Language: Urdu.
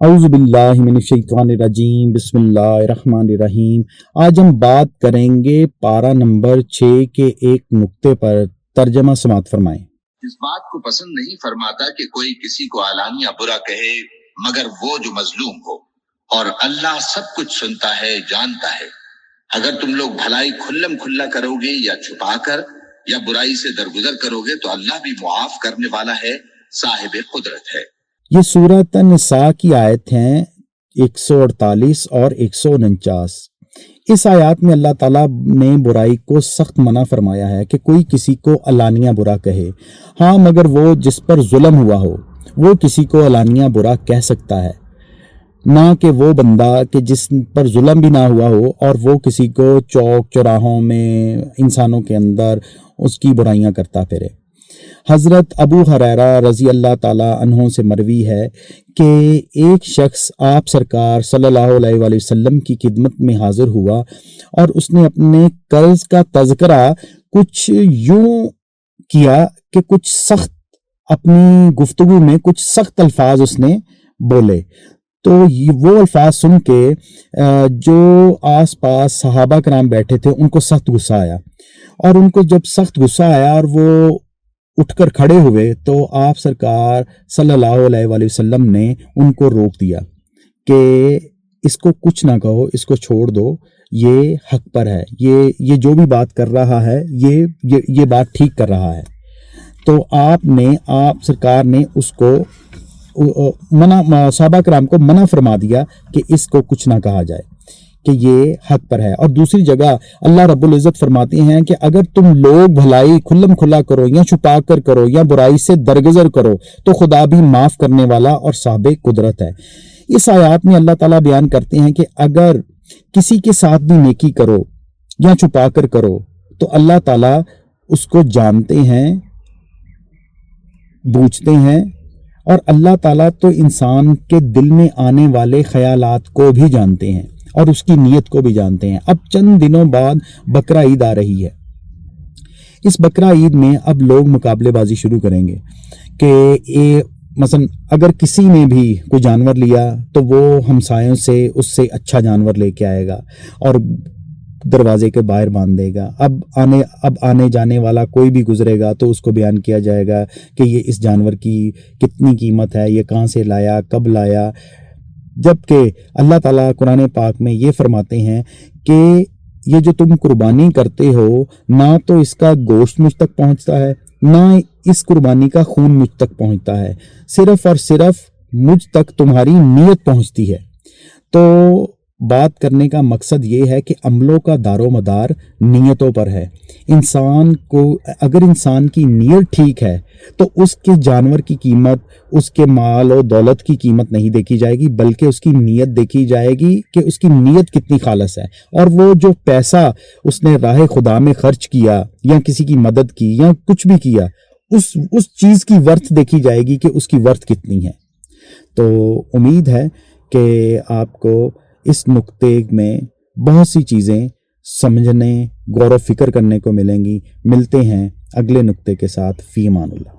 اعوذ باللہ من الشیطان الرجیم، بسم اللہ الرحمن الرحیم۔ آج ہم بات کریں گے پارہ نمبر 6 کے ایک نقطے پر۔ ترجمہ سماعت فرمائیں۔ اس بات کو پسند نہیں فرماتا کہ کوئی کسی کو علانیہ برا کہے مگر وہ جو مظلوم ہو، اور اللہ سب کچھ سنتا ہے، جانتا ہے۔ اگر تم لوگ بھلائی کھلم کھلا کرو گے یا چھپا کر یا برائی سے درگزر کرو گے تو اللہ بھی معاف کرنے والا ہے، صاحب قدرت ہے۔ یہ سورۃ النساء کی آیت ہیں 148 اور 149۔ اس آیات میں اللہ تعالیٰ نے برائی کو سخت منع فرمایا ہے کہ کوئی کسی کو علانیہ برا کہے، ہاں مگر وہ جس پر ظلم ہوا ہو وہ کسی کو علانیہ برا کہہ سکتا ہے، نہ کہ وہ بندہ کہ جس پر ظلم بھی نہ ہوا ہو اور وہ کسی کو چوک چوراہوں میں انسانوں کے اندر اس کی برائیاں کرتا پھرے۔ حضرت ابو ہریرہ رضی اللہ تعالیٰ عنہ سے مروی ہے کہ ایک شخص آپ سرکار صلی اللہ علیہ وآلہ وسلم کی خدمت میں حاضر ہوا اور اس نے اپنے قرض کا تذکرہ کچھ یوں کیا کہ کچھ سخت اپنی گفتگو میں کچھ سخت الفاظ اس نے بولے، تو وہ الفاظ سن کے جو آس پاس صحابہ کرام بیٹھے تھے ان کو سخت غصہ آیا، اور ان کو جب سخت غصہ آیا اور وہ اٹھ کر کھڑے ہوئے تو آپ سرکار صلی اللہ علیہ وآلہ وسلم نے ان کو روک دیا کہ اس کو کچھ نہ کہو، اس کو چھوڑ دو، یہ حق پر ہے، یہ جو بھی بات کر رہا ہے یہ بات ٹھیک کر رہا ہے۔ تو آپ سرکار نے اس کو صحابہ کرام کو منع فرما دیا کہ اس کو کچھ نہ کہا جائے، کہ یہ حق پر ہے۔ اور دوسری جگہ اللہ رب العزت فرماتے ہیں کہ اگر تم لوگ بھلائی کھلم کھلا کرو یا چھپا کر کرو یا برائی سے درگزر کرو تو خدا بھی معاف کرنے والا اور صاحب قدرت ہے۔ اس آیات میں اللہ تعالیٰ بیان کرتے ہیں کہ اگر کسی کے ساتھ بھی نیکی کرو یا چھپا کر کرو تو اللہ تعالیٰ اس کو جانتے ہیں، بوجھتے ہیں، اور اللہ تعالیٰ تو انسان کے دل میں آنے والے خیالات کو بھی جانتے ہیں اور اس کی نیت کو بھی جانتے ہیں۔ اب چند دنوں بعد بقرہ عید آ رہی ہے۔ اس بقرہ عید میں اب لوگ مقابلے بازی شروع کریں گے کہ مثلا اگر کسی نے بھی کوئی جانور لیا تو وہ ہمسایوں سے اس سے اچھا جانور لے کے آئے گا اور دروازے کے باہر باندھ دے گا۔ اب آنے جانے والا کوئی بھی گزرے گا تو اس کو بیان کیا جائے گا کہ یہ اس جانور کی کتنی قیمت ہے، یہ کہاں سے لایا، کب لایا۔ جبکہ اللہ تعالیٰ قرآن پاک میں یہ فرماتے ہیں کہ یہ جو تم قربانی کرتے ہو نہ تو اس کا گوشت مجھ تک پہنچتا ہے نہ اس قربانی کا خون مجھ تک پہنچتا ہے، صرف اور صرف مجھ تک تمہاری نیت پہنچتی ہے۔ تو بات کرنے کا مقصد یہ ہے کہ عملوں کا دار و مدار نیتوں پر ہے۔ اگر انسان کی نیت ٹھیک ہے تو اس کے جانور کی قیمت، اس کے مال و دولت کی قیمت نہیں دیکھی جائے گی، بلکہ اس کی نیت دیکھی جائے گی کہ اس کی نیت کتنی خالص ہے، اور وہ جو پیسہ اس نے راہ خدا میں خرچ کیا یا کسی کی مدد کی یا کچھ بھی کیا، اس چیز کی ورث دیکھی جائے گی کہ اس کی ورث کتنی ہے۔ تو امید ہے کہ آپ کو اس نقطے میں بہت سی چیزیں سمجھنے، غور و فکر کرنے کو ملیں گی۔ ملتے ہیں اگلے نقطے کے ساتھ، فی امان اللہ۔